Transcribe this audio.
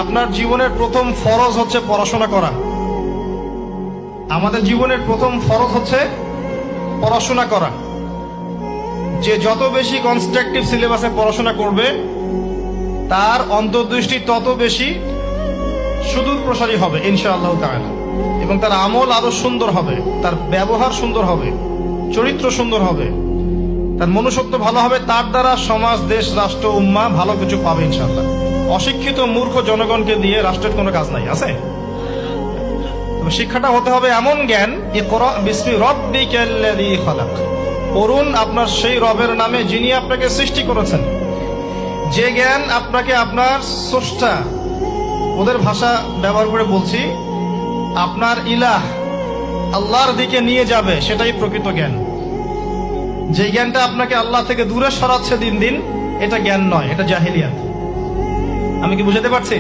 আপনার জীবনের প্রথম ফরজ হচ্ছে পড়াশোনা করা। আমাদের জীবনের প্রথম ফরজ হচ্ছে পড়াশোনা করা। যে যত বেশি কনস্ট্রাকটিভ সিলেবাসে পড়াশোনা করবে তার অন্তর্দৃষ্টি তত বেশি সুদূর প্রসারী হবে ইনশাআল্লাহ তাআলা, এবং তার আমল আরো সুন্দর হবে, তার ব্যবহার সুন্দর হবে, চরিত্র সুন্দর হবে, তার মনুষ্যত্ব ভালো হবে। তার দ্বারা সমাজ, দেশ, রাষ্ট্র, উম্মাহ ভালো কিছু পাবে ইনশাআল্লাহ। অশিক্ষিত মূর্খ জনগণকে দিয়ে রাষ্ট্রের কোনো কাজ নাই, আছে? তবে শিক্ষাটা হতে হবে এমন জ্ঞান, ইকরা বিসমি রাব্বিকাল্লাযী খালাক, পড়ুন আপনার সেই রবের নামে যিনি আপনাকে সৃষ্টি করেছেন। যে জ্ঞান আপনাকে আপনার স্রষ্টা, ওদের ভাষা ব্যবহার করে বলছি, আপনার ইলাহ আল্লাহর দিকে নিয়ে যাবে, সেটাই প্রকৃত জ্ঞান। যে জ্ঞানটা আপনাকে আল্লাহ থেকে দূরে সরাচ্ছে দিন দিন, এটা জ্ঞান নয়, এটা জাহিলিয়াত। আমি কি বুঝাতে পারছি?